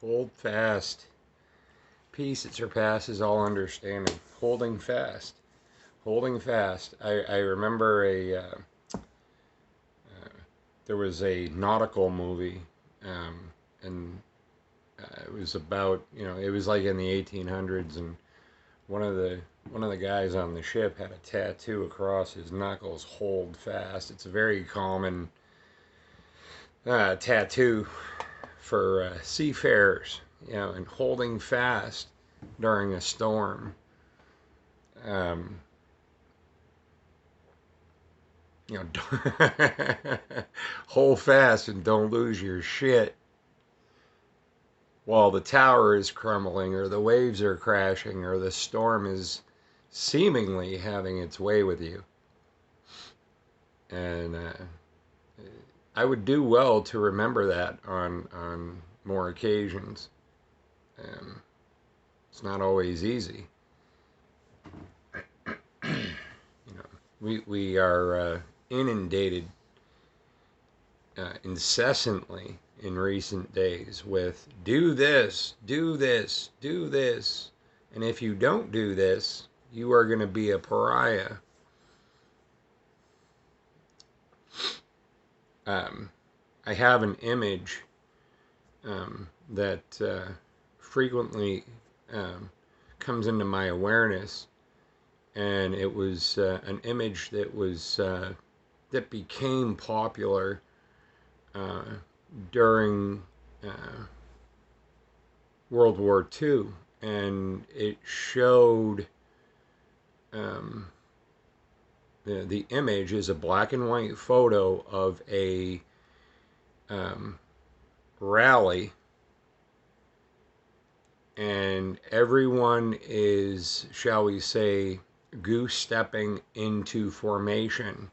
Hold fast. Peace that surpasses all understanding. Holding fast. Holding fast. I remember there was a nautical movie, and it was about it was like in the 1800s, and one of the one of the guys on the ship had a tattoo across his knuckles. Hold fast. It's a very common tattoo for seafarers, and holding fast during a storm. Um, hold fast and don't lose your shit while the tower is crumbling or the waves are crashing or the storm is seemingly having its way with you. And I would do well to remember that on more occasions. Um, it's not always easy. We are inundated incessantly in recent days with do this, do this, do this. And if you don't do this, you are going to be a pariah. Um, I have an image that frequently um, comes into my awareness, and it was an image that became popular uh, during World War II, and it showed um, the image is a black and white photo of a um, rally, and everyone is, shall we say, goose stepping into formation,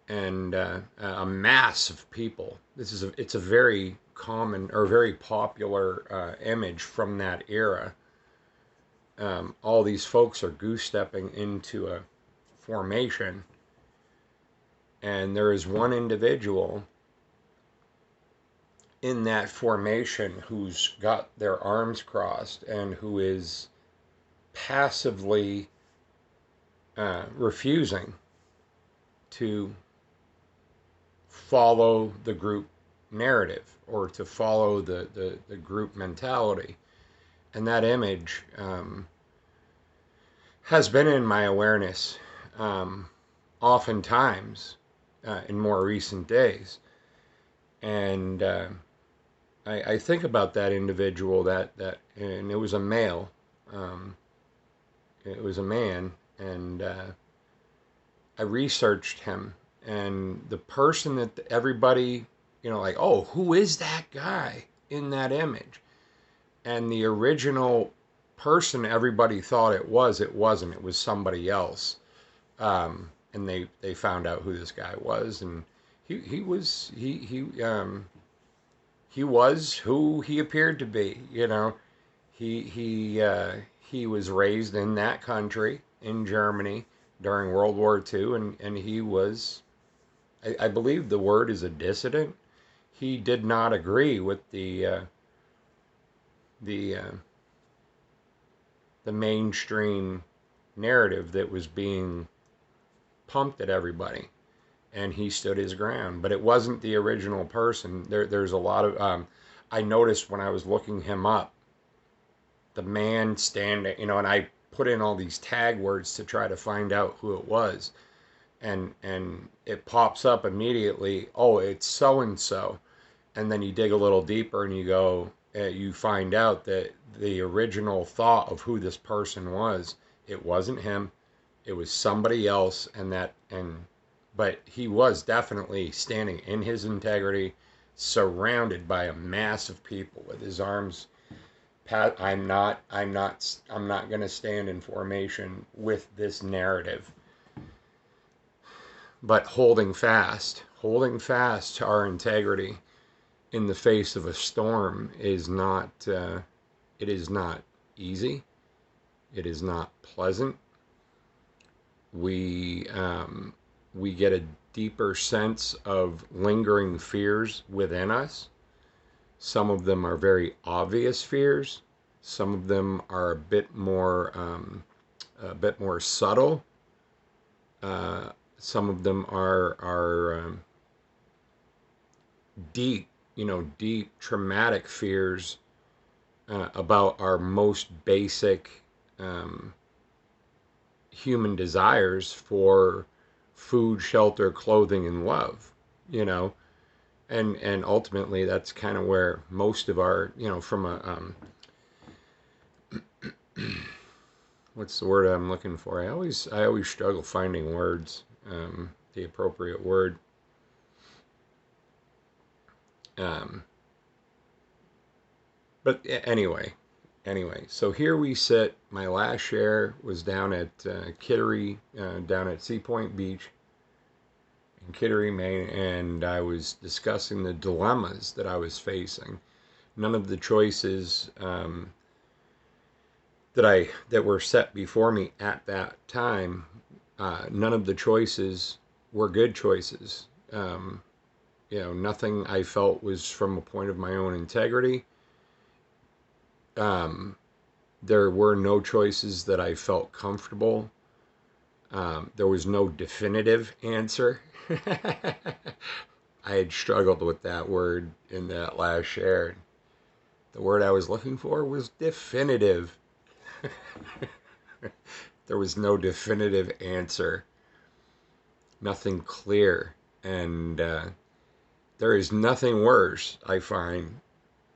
and a mass of people. It's a very common or very popular image from that era. All these folks are goose stepping into a formation, and there is one individual in that formation who's got their arms crossed and who is passively refusing to follow the group narrative or to follow the group mentality. And that image has been in my awareness oftentimes in more recent days. And I think about that individual and it was a male. Um, it was a man, and I researched him, and the person that everybody, like, oh, who is that guy in that image? And the original person everybody thought it wasn't. It was somebody else. And they found out who this guy was, and he was who he appeared to be. He was raised in that country in Germany during World War II, and he was, I believe the word is a dissident. He did not agree with the the mainstream narrative that was being pumped at everybody, and he stood his ground. But it wasn't the original person. There's a lot of I noticed when I was looking him up, the man standing, and I put in all these tag words to try to find out who it was, and it pops up immediately. Oh, it's so and so, and then you dig a little deeper and you go, you find out that the original thought of who this person was, it wasn't him, it was somebody else, but he was definitely standing in his integrity, surrounded by a mass of people with his arms. Pat, I'm not going to stand in formation with this narrative, but holding fast to our integrity in the face of a storm is not it is not easy. It is not pleasant. We get a deeper sense of lingering fears within us, Some of them are very obvious fears. Some of them are a bit more subtle. Some of them are deep, deep traumatic fears about our most basic um, human desires for food, shelter, clothing, and love. You know, and ultimately that's kind of where most of our, from a what's the word I'm looking for? I always struggle finding words, the appropriate word. Um, but anyway, so here we sit. My last share was down at Kittery, down at Sea Point Beach in Kittery, Maine, and I was discussing the dilemmas that I was facing. None of the choices that were set before me at that time, none of the choices were good choices. Nothing I felt was from a point of my own integrity. Um, there were no choices that I felt comfortable. There was no definitive answer. I had struggled with that word in that last share. The word I was looking for was definitive. There was no definitive answer, nothing clear. And there is nothing worse, I find,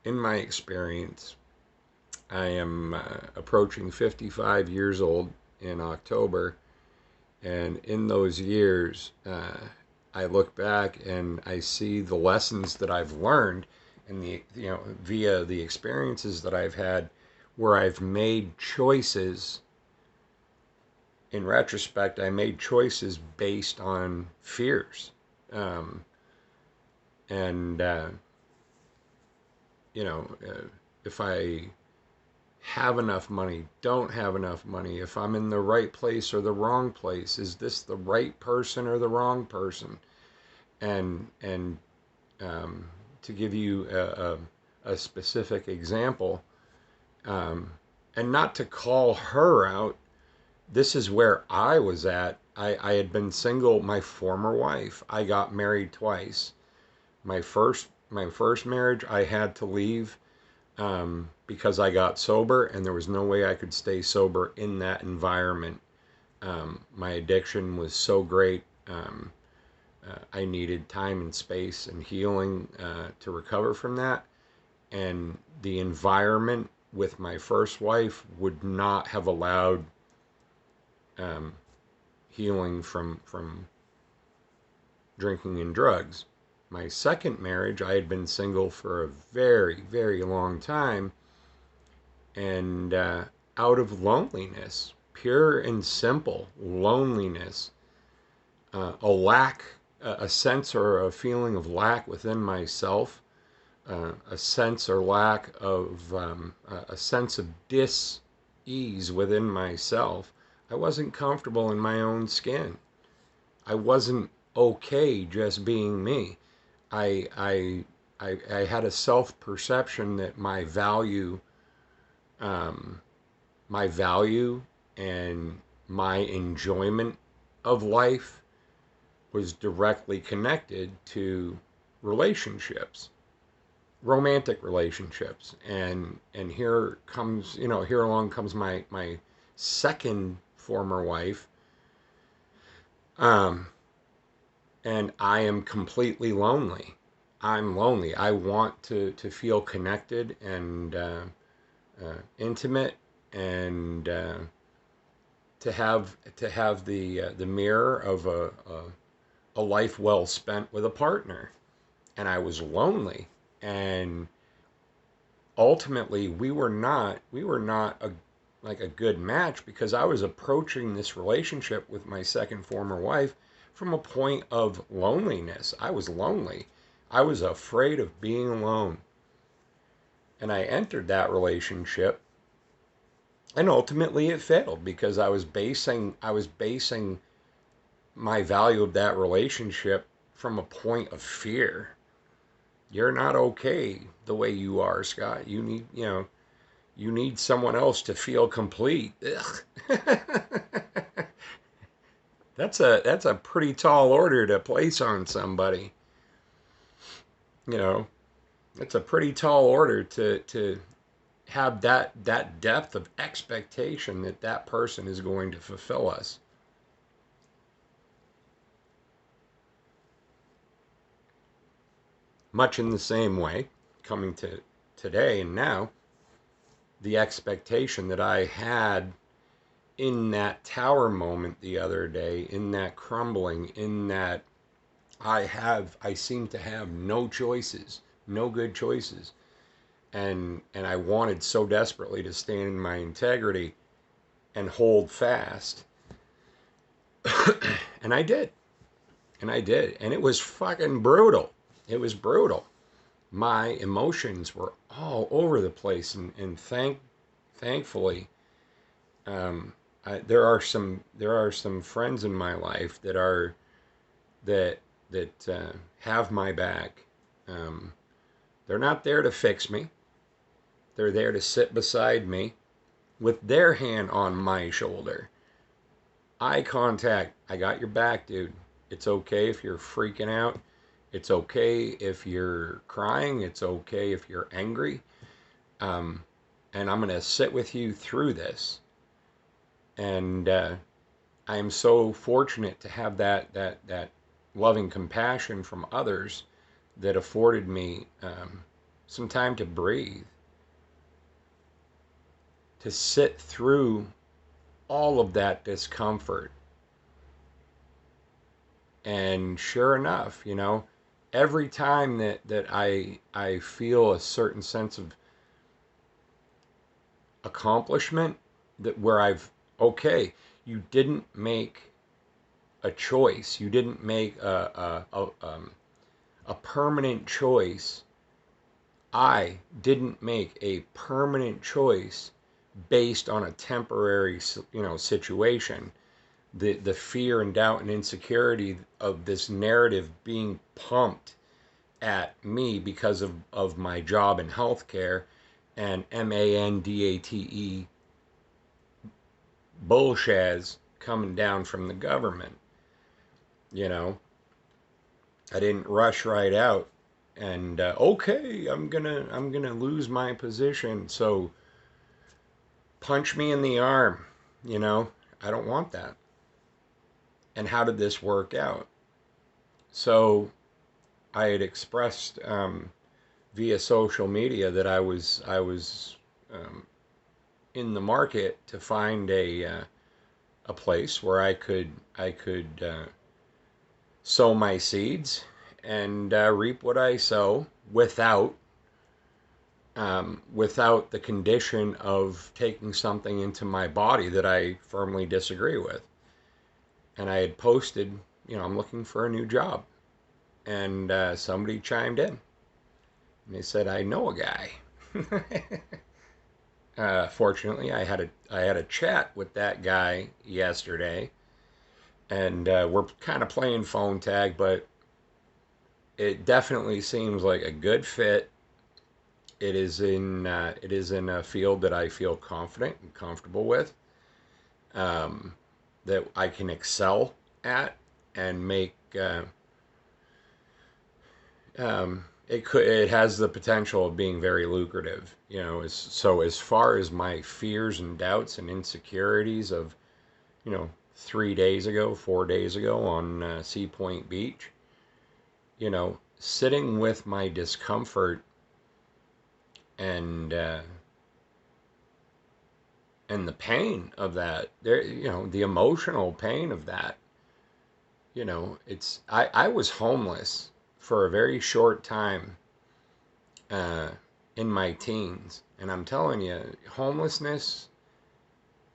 in my experience. I am approaching 55 years old in October. And in those years, I look back and I see the lessons that I've learned and via the experiences that I've had where I've made choices. In retrospect, I made choices based on fears. Um, and, if I have enough money, don't have enough money, if I'm in the right place or the wrong place, is this the right person or the wrong person? And um, to give you a specific example, um, and not to call her out, this is where I was at. I had been single. My former wife, I got married twice. My first marriage, I had to leave because I got sober, and there was no way I could stay sober in that environment. My addiction was so great. I needed time and space and healing to recover from that. And the environment with my first wife would not have allowed um, healing from drinking and drugs. My second marriage, I had been single for a very, very long time, and out of loneliness, pure and simple loneliness, a lack, a sense or a feeling of lack within myself, a sense or lack of a sense of dis-ease within myself. I wasn't comfortable in my own skin. I wasn't okay just being me. I I I had a self perception that um, my value and my enjoyment of life was directly connected to relationships, romantic relationships. And here along comes my second former wife, um, and I am completely lonely. I'm lonely. I want to feel connected and intimate, and to have the mirror of a life well spent with a partner. And I was lonely, and ultimately we were not like a good match, because I was approaching this relationship with my second former wife from a point of loneliness. I was lonely. I was afraid of being alone. And I entered that relationship, and ultimately it failed because I was basing my value of that relationship from a point of fear. You're not okay the way you are, Scott. You need someone else to feel complete. That's a pretty tall order to place on somebody. You know, that's a pretty tall order to have that depth of expectation that that person is going to fulfill us. Much in the same way, coming to today and now, the expectation that I had in that tower moment the other day, in that crumbling, in that I seem to have no choices, no good choices. And I wanted so desperately to stand in my integrity and hold fast. And I did. And I did. And it was fucking brutal. It was brutal. My emotions were all over the place, and thankfully, there are some friends in my life that have my back. Um, they're not there to fix me. They're there to sit beside me with their hand on my shoulder. Eye contact. I got your back, dude. It's okay if you're freaking out. It's okay if you're crying. It's okay if you're angry. Um, and I'm going to sit with you through this. And I am so fortunate to have that loving compassion from others that afforded me some time to breathe, to sit through all of that discomfort. And sure enough, every time that I feel a certain sense of accomplishment, that where I've okay, you didn't make a choice, you didn't make a permanent choice. I didn't make a permanent choice based on a temporary situation. The fear and doubt and insecurity of this narrative being pumped at me because of my job in healthcare and MANDATE bullshaz coming down from the government. You know, I didn't rush right out and okay, I'm gonna lose my position. So punch me in the arm. You know, I don't want that. And how did this work out? So I had expressed via social media that I was in the market to find a place where I could sow my seeds and reap what I sow without the condition of taking something into my body that I firmly disagree with. And I had posted, I'm looking for a new job, and somebody chimed in and they said, I know a guy. Fortunately, I had a chat with that guy yesterday, and we're kind of playing phone tag, but it definitely seems like a good fit. It is in a field that I feel confident and comfortable with, um, that I can excel at and make. It has the potential of being very lucrative. As far as my fears and doubts and insecurities of 3 days ago, 4 days ago on Sea Point Beach, sitting with my discomfort and and the pain of that, the emotional pain of that. I was homeless for a very short time uh, in my teens, and I'm telling you, homelessness,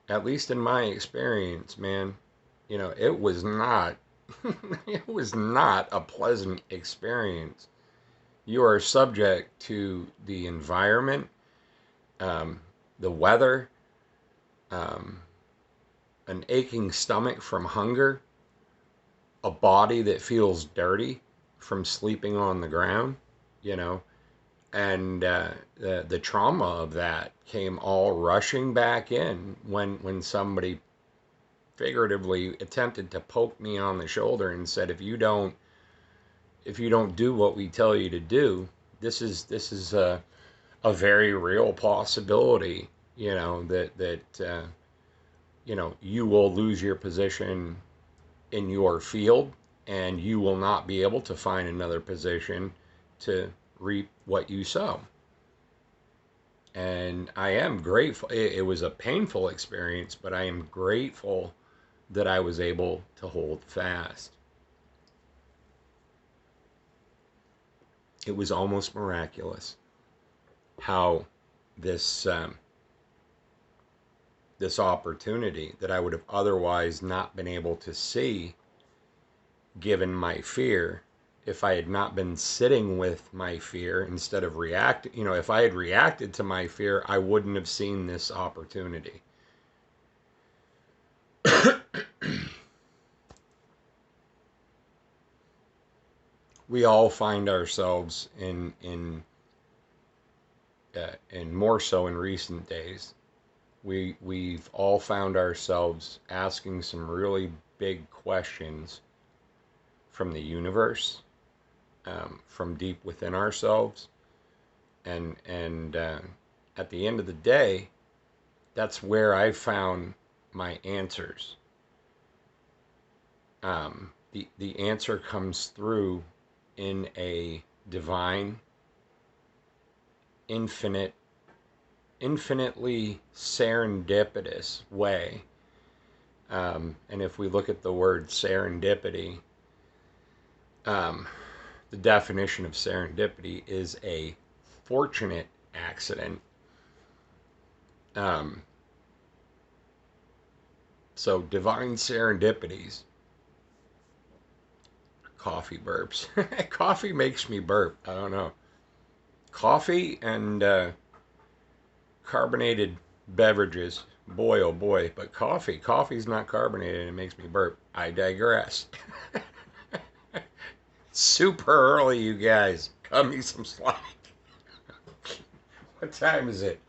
at least in my experience, man, it was not it was not a pleasant experience. You are subject to the environment, um, the weather, um, an aching stomach from hunger, a body that feels dirty from sleeping on the ground. you know, and the trauma of that came all rushing back in when somebody figuratively attempted to poke me on the shoulder and said, if you don't do what we tell you to do, this is a very real possibility, that you will lose your position in your field, and you will not be able to find another position to reap what you sow. And I am grateful. It was a painful experience, but I am grateful that I was able to hold fast. It was almost miraculous how this this opportunity that I would have otherwise not been able to see, given my fear, if I had not been sitting with my fear instead of reacting. If I had reacted to my fear, I wouldn't have seen this opportunity. We all find ourselves in more so in recent days. We've all found ourselves asking some really big questions from the universe, from deep within ourselves, and at the end of the day, that's where I found my answers. The answer comes through in a divine, infinite, infinitely serendipitous way. And if we look at the word serendipity, the definition of serendipity is a fortunate accident. Um, so divine serendipities. Coffee burps. Coffee makes me burp. I don't know. Coffee and carbonated beverages. Boy, oh boy. But coffee's not carbonated and it makes me burp. I digress. Super early, you guys. Cut me some slack. What time is it?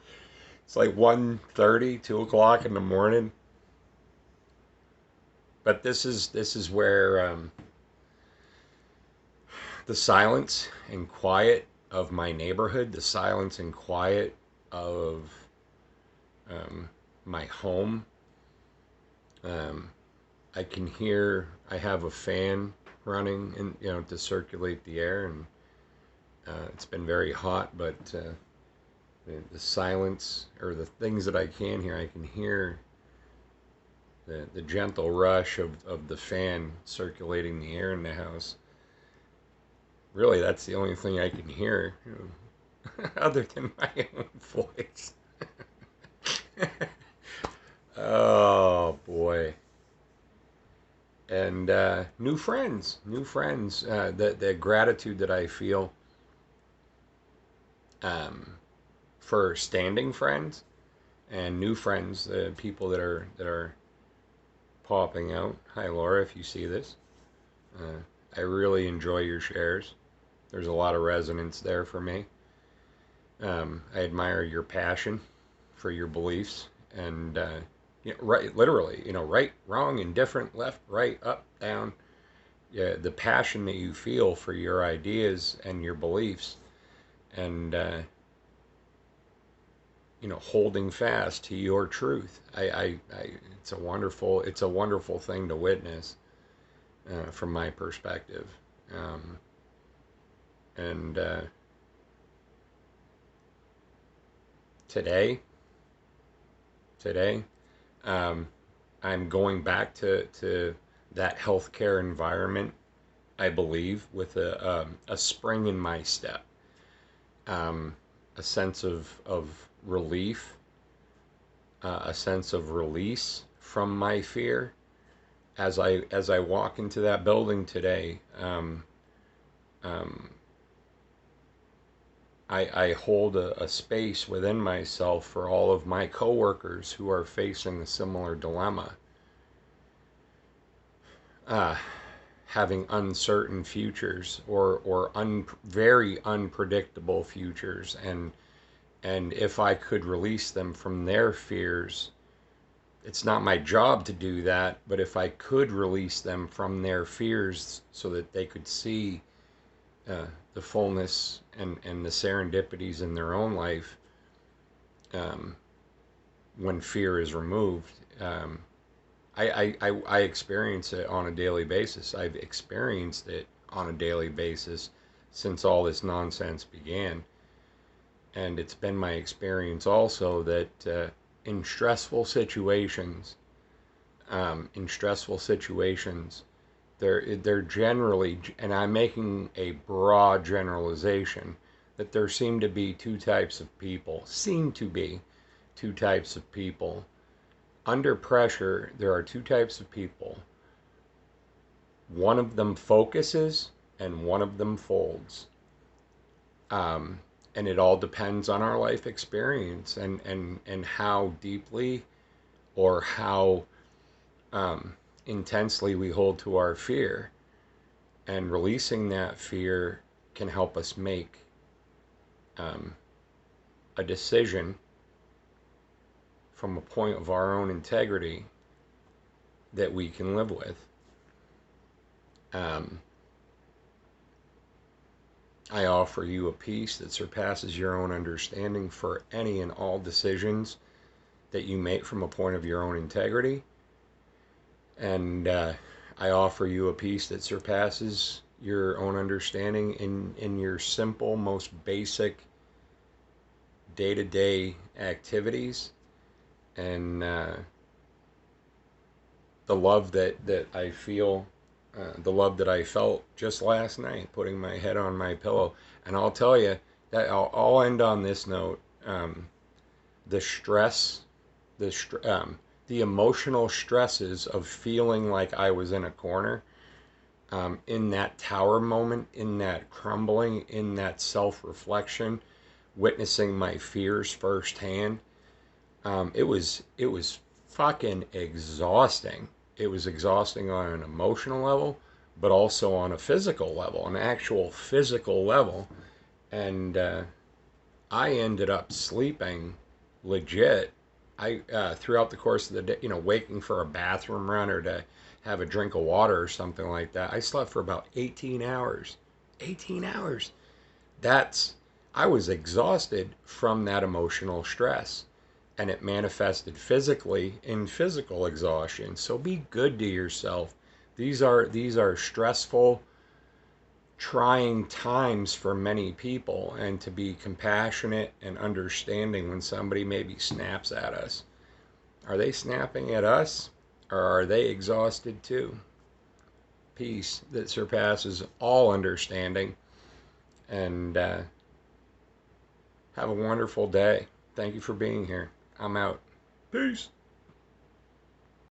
It's like 1:30, 2 o'clock in the morning. But this is where the silence and quiet of my neighborhood, the silence and quiet of my home. Um, I can hear. I have a fan running, and to circulate the air, and it's been very hot. But the silence, or the things that I can hear the gentle rush of the fan circulating the air in the house. Really, that's the only thing I can hear, other than my own voice. Oh boy. And new friends. The gratitude that I feel um, for standing friends and new friends, people that are popping out. Hi, Laura, if you see this. Uh, I really enjoy your shares. There's a lot of resonance there for me. I admire your passion for your beliefs, and right, literally, right, wrong, indifferent, left, right, up, down. Yeah, the passion that you feel for your ideas and your beliefs, and holding fast to your truth. It's a wonderful thing to witness from my perspective. Um, and today, today, um, I'm going back to that healthcare environment. I believe with a spring in my step, um, a sense of relief, a sense of release from my fear as I walk into that building today. Um, I hold a space within myself for all of my coworkers who are facing a similar dilemma. Uh, having uncertain futures or very unpredictable futures, and if I could release them from their fears, it's not my job to do that, but if I could release them from their fears so that they could see the fullness and the serendipities in their own life, um, when fear is removed, I experience it on a daily basis. I've experienced it on a daily basis since all this nonsense began. And it's been my experience also that in stressful situations, they're generally, and I'm making a broad generalization, that there seem to be two types of people. Seem to be two types of people. Under pressure, there are two types of people. One of them focuses, and one of them folds. And it all depends on our life experience and how deeply or how intensely we hold to our fear. And releasing that fear can help us make a decision from a point of our own integrity that we can live with. I offer you a peace that surpasses your own understanding for any and all decisions that you make from a point of your own integrity. And I offer you a peace that surpasses your own understanding in your simple, most basic day-to-day activities. And the love that I feel, the love that I felt just last night, putting my head on my pillow. And I'll tell you that I'll end on this note. The stress, the emotional stresses of feeling like I was in a corner, in that tower moment, in that crumbling, in that self-reflection, witnessing my fears firsthand. It was fucking exhausting. It was exhausting on an emotional level, but also on a physical level, an actual physical level. And I ended up sleeping legit. I throughout the course of the day, waking for a bathroom run or to have a drink of water or something like that. I slept for about 18 hours. 18 hours. That's I was exhausted from that emotional stress, and it manifested physically in physical exhaustion. So be good to yourself. These are stressful, trying times for many people, and to be compassionate and understanding when somebody maybe snaps at us. Are they snapping at us, or are they exhausted too? Peace that surpasses all understanding, and have a wonderful day. Thank you for being here. I'm out. Peace.